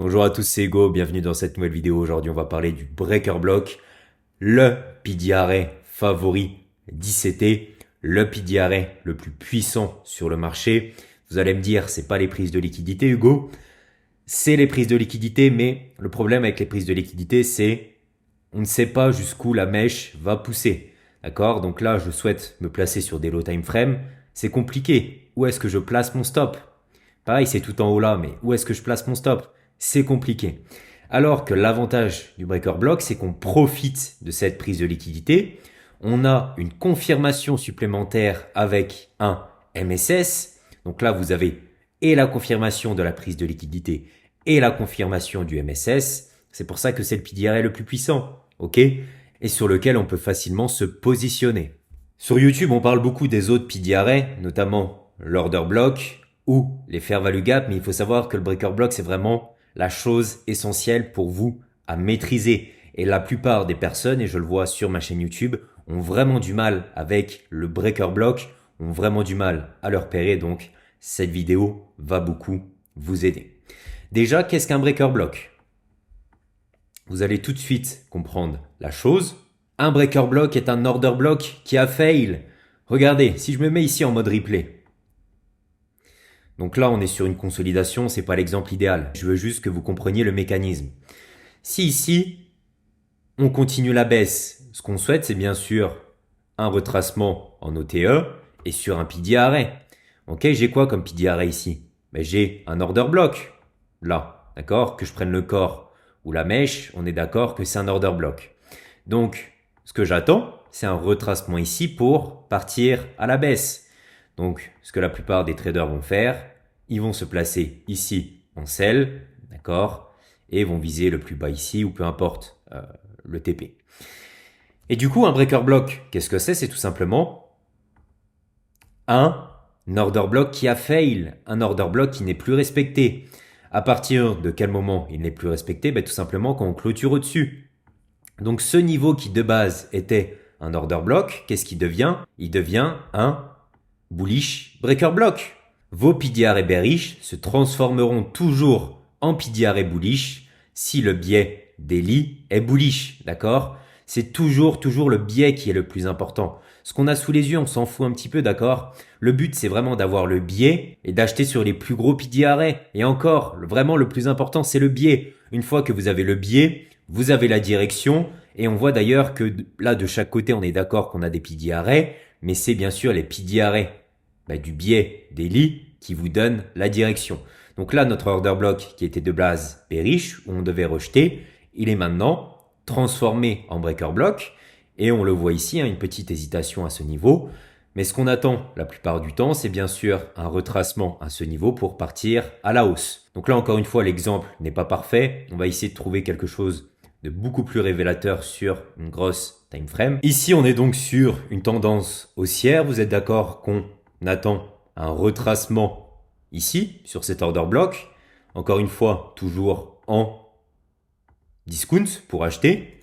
Bonjour à tous, c'est Hugo, bienvenue dans cette nouvelle vidéo. Aujourd'hui, on va parler du Breaker Block, le PDRA favori d'ICT, le PDRA le plus puissant sur le marché. Vous allez me dire, c'est pas les prises de liquidité, Hugo, c'est les prises de liquidité, mais le problème avec les prises de liquidité, c'est on ne sait pas jusqu'où la mèche va pousser. D'accord? Donc là, je souhaite me placer sur des low time frame. C'est compliqué. Où est-ce que je place mon stop? Pareil, c'est tout en haut là, mais où est-ce que je place mon stop? C'est compliqué. Alors que l'avantage du breaker block, c'est qu'on profite de cette prise de liquidité. On a une confirmation supplémentaire avec un MSS. Donc là, vous avez et la confirmation de la prise de liquidité et la confirmation du MSS. C'est pour ça que c'est le PDRA le plus puissant, ok? Et sur lequel on peut facilement se positionner. Sur YouTube, on parle beaucoup des autres PDRA, notamment l'order block ou les fair value gap, mais il faut savoir que le breaker block, c'est vraiment la chose essentielle pour vous à maîtriser. Et la plupart des personnes, et je le vois sur ma chaîne YouTube, ont vraiment du mal avec le breaker block, ont vraiment du mal à le repérer. Donc, cette vidéo va beaucoup vous aider. Déjà, qu'est-ce qu'un breaker block? Vous allez tout de suite comprendre la chose. Un breaker block est un order block qui a fail. Regardez, si je me mets ici en mode replay. Donc là, on est sur une consolidation, c'est pas l'exemple idéal. Je veux juste que vous compreniez le mécanisme. Si ici, on continue la baisse, ce qu'on souhaite, c'est bien sûr un retracement en OTE et sur un PDRA. Ok, j'ai quoi comme PDRA ici? Ben, j'ai un order block, là, d'accord? Que je prenne le corps ou la mèche, on est d'accord que c'est un order block. Donc, ce que j'attends, c'est un retracement ici pour partir à la baisse. Donc, ce que la plupart des traders vont faire, ils vont se placer ici en sell, d'accord? Et vont viser le plus bas ici ou peu importe le TP. Et du coup, un breaker block, qu'est-ce que c'est? C'est tout simplement un order block qui a fail, un order block qui n'est plus respecté. À partir de quel moment il n'est plus respecté? Ben, tout simplement quand on clôture au-dessus. Donc ce niveau qui de base était un order block, qu'est-ce qu'il devient? Il devient un bullish breaker block. Vos PDRA bearish se transformeront toujours en PDRA bullish si le biais daily est bullish, d'accord? C'est toujours le biais qui est le plus important. Ce qu'on a sous les yeux, on s'en fout un petit peu, d'accord? Le but, c'est vraiment d'avoir le biais et d'acheter sur les plus gros PDRA. Et encore, vraiment, le plus important, c'est le biais. Une fois que vous avez le biais, vous avez la direction. Et on voit d'ailleurs que là, de chaque côté, on est d'accord qu'on a des PDRA, mais c'est bien sûr les PDRA du biais daily qui vous donne la direction. Donc là, notre order block qui était de base bearish, où on devait rejeter, il est maintenant transformé en breaker block. Et on le voit ici, une petite hésitation à ce niveau. Mais ce qu'on attend la plupart du temps, c'est bien sûr un retracement à ce niveau pour partir à la hausse. Donc là, encore une fois, l'exemple n'est pas parfait. On va essayer de trouver quelque chose de beaucoup plus révélateur sur une grosse time frame. Ici, on est donc sur une tendance haussière. Vous êtes d'accord qu'on attend un retracement ici, sur cet order block. Encore une fois, toujours en discount pour acheter.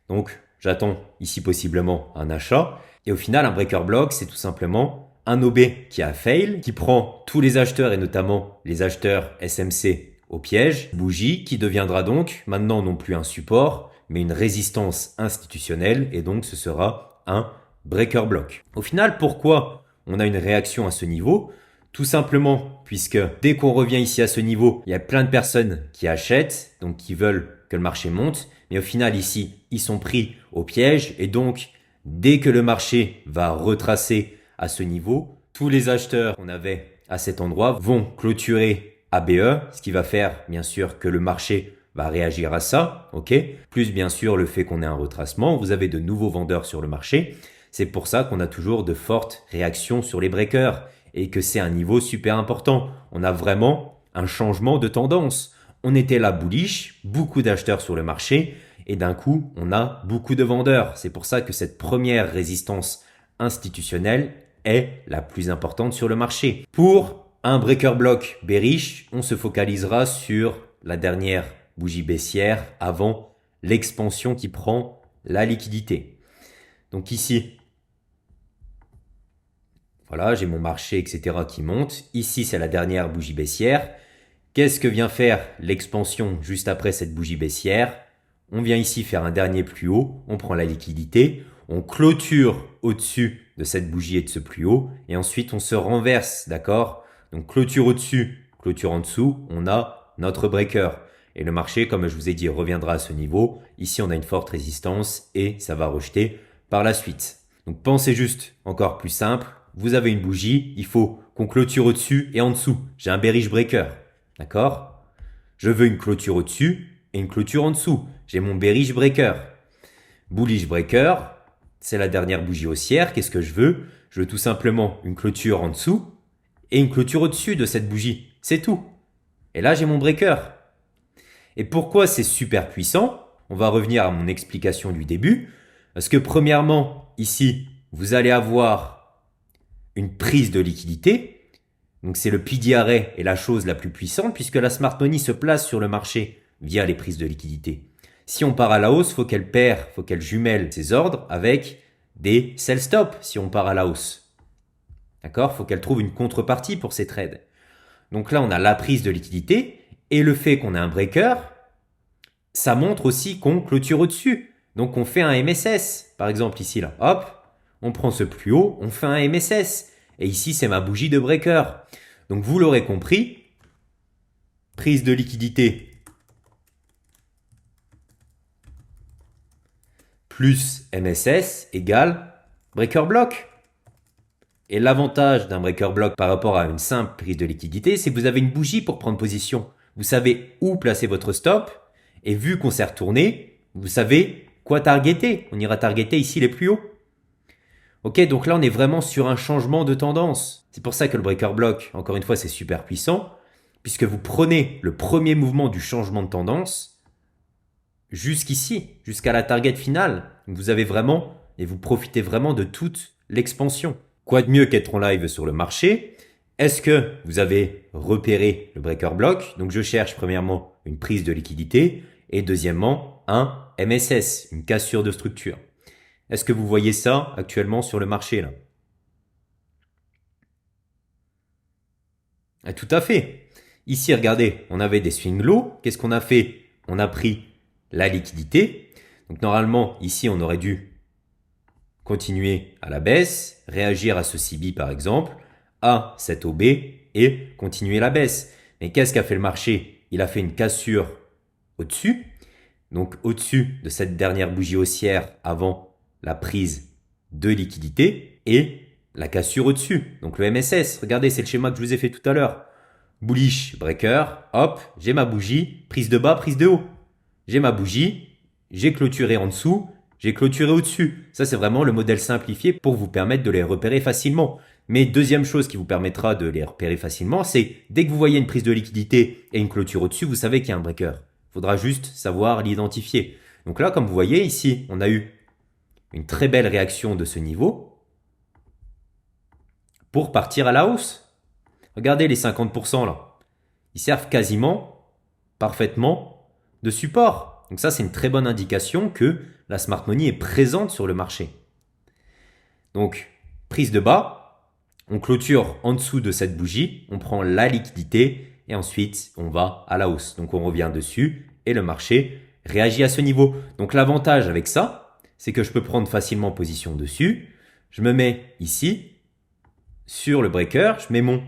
Donc, j'attends ici possiblement un achat. Et au final, un breaker block, c'est tout simplement un OB qui a fail, qui prend tous les acheteurs et notamment les acheteurs SMC au piège. Bougie qui deviendra donc maintenant non plus un support, mais une résistance institutionnelle. Et donc, ce sera un breaker block. Au final, pourquoi on a une réaction à ce niveau? Tout simplement puisque dès qu'on revient ici à ce niveau, il y a plein de personnes qui achètent, donc qui veulent que le marché monte. Mais au final, ici, ils sont pris au piège. Et donc, dès que le marché va retracer à ce niveau, tous les acheteurs qu'on avait à cet endroit vont clôturer ABE, ce qui va faire, bien sûr, que le marché va réagir à ça, ok? Plus, bien sûr, le fait qu'on ait un retracement. Vous avez de nouveaux vendeurs sur le marché. C'est pour ça qu'on a toujours de fortes réactions sur les breakers et que c'est un niveau super important. On a vraiment un changement de tendance. On était là bullish, beaucoup d'acheteurs sur le marché et d'un coup, on a beaucoup de vendeurs. C'est pour ça que cette première résistance institutionnelle est la plus importante sur le marché. Pour un breaker block bearish, on se focalisera sur la dernière bougie baissière avant l'expansion qui prend la liquidité. Donc ici, voilà, j'ai mon marché, etc. qui monte. Ici, c'est la dernière bougie baissière. Qu'est-ce que vient faire l'expansion juste après cette bougie baissière? On vient ici faire un dernier plus haut, on prend la liquidité, on clôture au-dessus de cette bougie et de ce plus haut, et ensuite on se renverse, d'accord? Donc clôture au-dessus, clôture en dessous, on a notre breaker. Et le marché, comme je vous ai dit, reviendra à ce niveau. Ici, on a une forte résistance et ça va rejeter par la suite. Donc pensez juste, encore plus simple, vous avez une bougie, il faut qu'on clôture au-dessus et en dessous. J'ai un bearish breaker, d'accord? Je veux une clôture au-dessus et une clôture en dessous. J'ai mon bearish breaker. Bullish breaker, c'est la dernière bougie haussière. Qu'est-ce que je veux? Je veux tout simplement une clôture en dessous et une clôture au-dessus de cette bougie. C'est tout. Et là, j'ai mon breaker. Et pourquoi c'est super puissant? On va revenir à mon explication du début. Parce que premièrement, ici, vous allez avoir une prise de liquidité. Donc c'est le PDRA est la chose la plus puissante puisque la smart money se place sur le marché via les prises de liquidité. Si on part à la hausse, faut qu'elle jumelle ses ordres avec des sell stop si on part à la hausse. D'accord? Faut qu'elle trouve une contrepartie pour ses trades. Donc là, on a la prise de liquidité et le fait qu'on ait un breaker, ça montre aussi qu'on clôture au-dessus. Donc on fait un MSS, par exemple ici là, hop, on prend ce plus haut, on fait un MSS. Et ici, c'est ma bougie de breaker. Donc vous l'aurez compris, prise de liquidité plus MSS égale breaker block. Et l'avantage d'un breaker block par rapport à une simple prise de liquidité, c'est que vous avez une bougie pour prendre position. Vous savez où placer votre stop et vu qu'on s'est retourné, vous savez quoi targeter. On ira targeter ici les plus hauts. Ok, donc là on est vraiment sur un changement de tendance. C'est pour ça que le breaker block, encore une fois, c'est super puissant puisque vous prenez le premier mouvement du changement de tendance jusqu'ici, jusqu'à la target finale. Donc vous avez vraiment et vous profitez vraiment de toute l'expansion. Quoi de mieux qu'être en live sur le marché? Est-ce que vous avez repéré le breaker block? Donc je cherche premièrement une prise de liquidité et deuxièmement un MSS, une cassure de structure. Est-ce que vous voyez ça actuellement sur le marché là? Ah, tout à fait. Ici, regardez, on avait des swing low. Qu'est-ce qu'on a fait? On a pris la liquidité. Donc normalement, ici, on aurait dû continuer à la baisse, réagir à ce CB par exemple, à cette OB et continuer la baisse. Mais qu'est-ce qu'a fait le marché? Il a fait une cassure au-dessus. Donc au-dessus de cette dernière bougie haussière avant la prise de liquidité et la cassure au-dessus. Donc le MSS, regardez, c'est le schéma que je vous ai fait tout à l'heure. Bullish breaker, hop, j'ai ma bougie, prise de bas, prise de haut. J'ai ma bougie, j'ai clôturé en dessous, j'ai clôturé au-dessus. Ça, c'est vraiment le modèle simplifié pour vous permettre de les repérer facilement. Mais deuxième chose qui vous permettra de les repérer facilement, c'est dès que vous voyez une prise de liquidité et une clôture au-dessus, vous savez qu'il y a un breaker. Il faudra juste savoir l'identifier. Donc là, comme vous voyez ici, on a eu une très belle réaction de ce niveau pour partir à la hausse. Regardez les 50% là. Ils servent quasiment parfaitement de support. Donc ça, c'est une très bonne indication que la smart money est présente sur le marché. Donc, prise de bas, on clôture en dessous de cette bougie, on prend la liquidité et ensuite on va à la hausse. Donc on revient dessus et le marché réagit à ce niveau. Donc l'avantage avec ça, c'est que je peux prendre facilement position dessus. Je me mets ici sur le breaker, je mets mon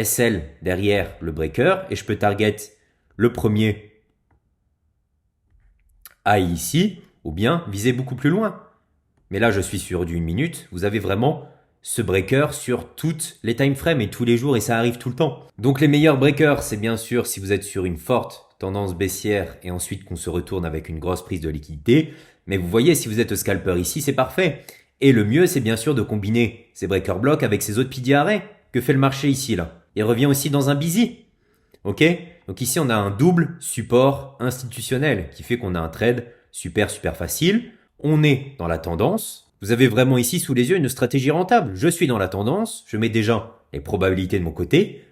SL derrière le breaker et je peux target le premier high ici ou bien viser beaucoup plus loin. Mais là, je suis sur du 1 minute. Vous avez vraiment ce breaker sur toutes les time frames et tous les jours et ça arrive tout le temps. Donc les meilleurs breakers, c'est bien sûr si vous êtes sur une forte tendance baissière et ensuite qu'on se retourne avec une grosse prise de liquidité. Mais vous voyez, si vous êtes scalper ici, c'est parfait. Et le mieux, c'est bien sûr de combiner ces breaker blocks avec ces autres PDRA. Que fait le marché ici là? Il revient aussi dans un busy. Ok? Donc ici, on a un double support institutionnel qui fait qu'on a un trade super facile. On est dans la tendance. Vous avez vraiment ici sous les yeux une stratégie rentable. Je suis dans la tendance. Je mets déjà les probabilités de mon côté.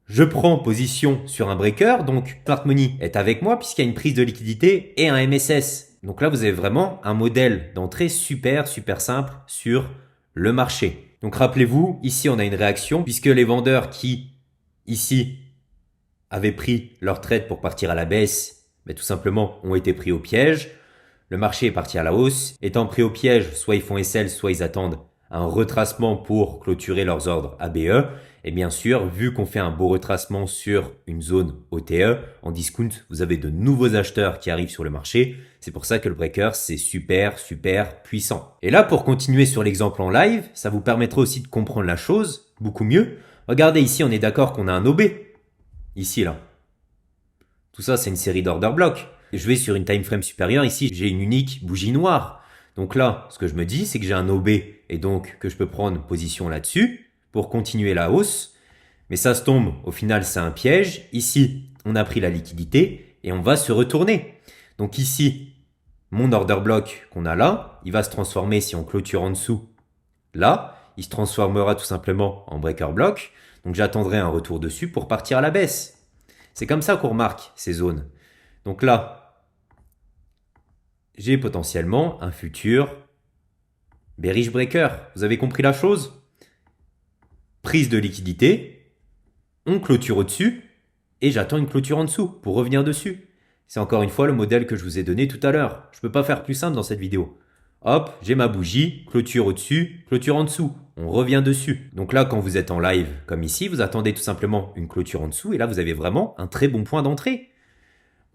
Je prends position sur un breaker. Donc, Smart Money est avec moi puisqu'il y a une prise de liquidité et un MSS. Donc là, vous avez vraiment un modèle d'entrée super simple sur le marché. Donc rappelez-vous, ici, on a une réaction puisque les vendeurs qui, ici, avaient pris leur trade pour partir à la baisse, mais tout simplement ont été pris au piège. Le marché est parti à la hausse. Étant pris au piège, soit ils font SL, soit ils attendent un retracement pour clôturer leurs ordres ABE. Et bien sûr, vu qu'on fait un beau retracement sur une zone OTE, en discount, vous avez de nouveaux acheteurs qui arrivent sur le marché. C'est pour ça que le breaker, c'est super puissant. Et là, pour continuer sur l'exemple en live, ça vous permettra aussi de comprendre la chose beaucoup mieux. Regardez ici, on est d'accord qu'on a un OB. Ici, là. Tout ça, c'est une série d'order block. Je vais sur une time frame supérieure. Ici, j'ai une unique bougie noire. Donc là, ce que je me dis, c'est que j'ai un OB et donc que je peux prendre position là-dessus pour continuer la hausse. Mais ça se tombe, au final, c'est un piège. Ici, on a pris la liquidité et on va se retourner. Donc ici, mon order block qu'on a là, il va se transformer si on clôture en dessous. Là, il se transformera tout simplement en breaker block. Donc j'attendrai un retour dessus pour partir à la baisse. C'est comme ça qu'on remarque ces zones. Donc là, j'ai potentiellement un futur bearish breaker. Vous avez compris la chose? Prise de liquidité, on clôture au-dessus et j'attends une clôture en dessous pour revenir dessus. C'est encore une fois le modèle que je vous ai donné tout à l'heure. Je ne peux pas faire plus simple dans cette vidéo. Hop, j'ai ma bougie, clôture au-dessus, clôture en dessous. On revient dessus. Donc là, quand vous êtes en live comme ici, vous attendez tout simplement une clôture en dessous et là, vous avez vraiment un très bon point d'entrée.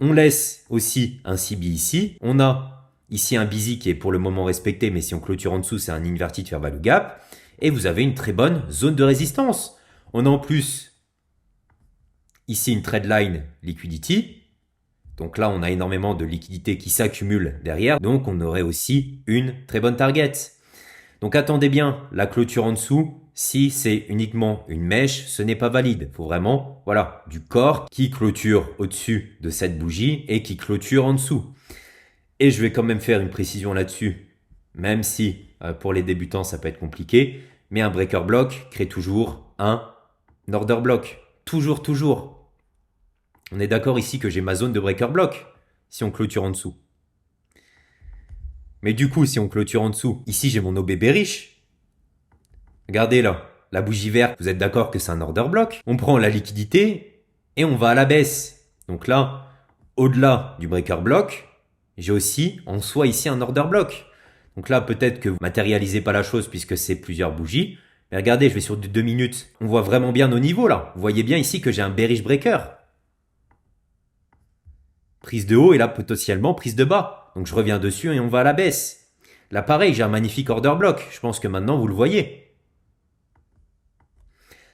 On laisse aussi un CB ici. On a ici un busy qui est pour le moment respecté, mais si on clôture en dessous, c'est un inverted fair value gap. Et vous avez une très bonne zone de résistance. On a en plus ici une trade line liquidity. Donc là, on a énormément de liquidités qui s'accumulent derrière. Donc, on aurait aussi une très bonne target. Donc, attendez bien la clôture en dessous. Si c'est uniquement une mèche, ce n'est pas valide. Il faut vraiment, voilà, du corps qui clôture au-dessus de cette bougie et qui clôture en dessous. Et je vais quand même faire une précision là-dessus, même si pour les débutants, ça peut être compliqué. Mais un breaker block crée toujours un order block. Toujours. On est d'accord ici que j'ai ma zone de breaker block si on clôture en dessous. Mais du coup, si on clôture en dessous, ici j'ai mon OB bearish. Regardez là, la bougie verte, vous êtes d'accord que c'est un order block. On prend la liquidité et on va à la baisse. Donc là, au-delà du breaker block, j'ai aussi en soi ici un order block. Donc là, peut-être que vous matérialisez pas la chose puisque c'est plusieurs bougies. Mais regardez, je vais sur 2 minutes. On voit vraiment bien nos niveaux là. Vous voyez bien ici que j'ai un bearish breaker. Prise de haut et là potentiellement prise de bas. Donc je reviens dessus et on va à la baisse. Là pareil, j'ai un magnifique order block. Je pense que maintenant vous le voyez.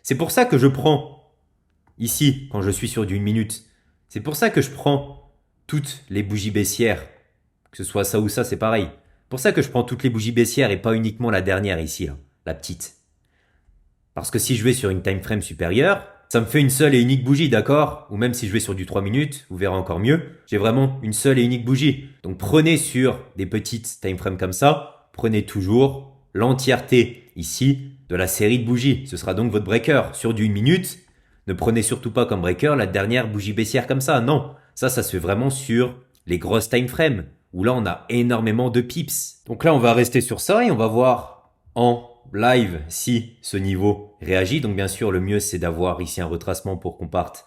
C'est pour ça que je prends ici, quand je suis sur du 1 minute, c'est pour ça que je prends toutes les bougies baissières. Que ce soit ça ou ça, c'est pareil. Pour ça que je prends toutes les bougies baissières et pas uniquement la dernière ici, là, la petite. Parce que si je vais sur une time frame supérieure, ça me fait une seule et unique bougie, d'accord? Ou même si je vais sur du 3 minutes, vous verrez encore mieux. J'ai vraiment une seule et unique bougie. Donc prenez sur des petites time frames comme ça, prenez toujours l'entièreté ici de la série de bougies. Ce sera donc votre breaker. Sur du 1 minute, ne prenez surtout pas comme breaker la dernière bougie baissière comme ça. Non, ça se fait vraiment sur les grosses time frames où là on a énormément de pips. Donc là on va rester sur ça et on va voir en live si ce niveau réagit. Donc bien sûr le mieux c'est d'avoir ici un retracement pour qu'on parte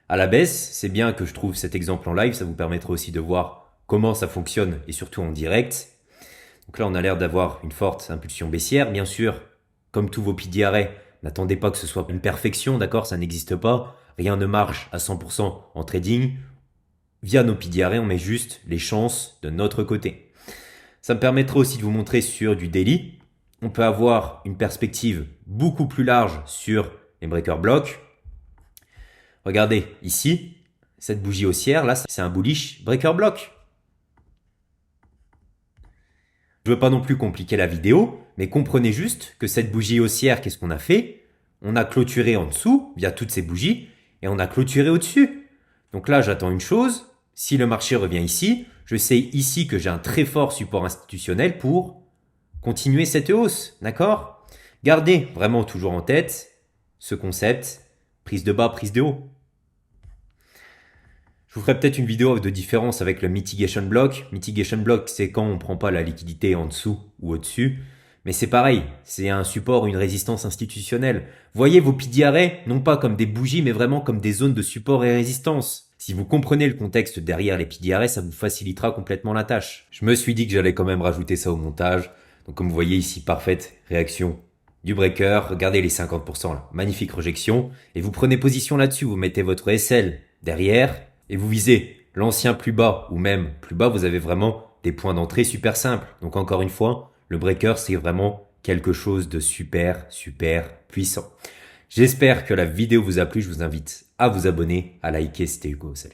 à la baisse. C'est bien que je trouve cet exemple en live, ça vous permettra aussi de voir comment ça fonctionne et surtout en direct. Donc là on a l'air d'avoir une forte impulsion baissière. Bien sûr, comme tous vos PDRA, n'attendez pas que ce soit une perfection, d'accord? Ça n'existe pas. Rien ne marche à 100% en trading. Via nos PDRA, on met juste les chances de notre côté. Ça me permettra aussi de vous montrer sur du daily. On peut avoir une perspective beaucoup plus large sur les breaker blocks. Regardez ici, cette bougie haussière, là, c'est un bullish breaker block. Je ne veux pas non plus compliquer la vidéo, mais comprenez juste que cette bougie haussière, qu'est-ce qu'on a fait? On a clôturé en dessous via toutes ces bougies et on a clôturé au-dessus. Donc là, j'attends une chose. Si le marché revient ici, je sais ici que j'ai un très fort support institutionnel pour continuer cette hausse, d'accord? Gardez vraiment toujours en tête ce concept, prise de bas, prise de haut. Je vous ferai peut-être une vidéo de différence avec le mitigation block. Mitigation block, c'est quand on ne prend pas la liquidité en dessous ou au-dessus. Mais c'est pareil, c'est un support, une résistance institutionnelle. Voyez vos PDRA non pas comme des bougies, mais vraiment comme des zones de support et résistance. Si vous comprenez le contexte derrière les PDRA, ça vous facilitera complètement la tâche. Je me suis dit que j'allais quand même rajouter ça au montage. Donc comme vous voyez ici, parfaite réaction du breaker. Regardez les 50% là, magnifique rejection. Et vous prenez position là-dessus, vous mettez votre SL derrière et vous visez l'ancien plus bas ou même plus bas, vous avez vraiment des points d'entrée super simples. Donc encore une fois, le breaker, c'est vraiment quelque chose de super puissant. J'espère que la vidéo vous a plu. Je vous invite à vous abonner, à liker. C'était Hugo. Salut.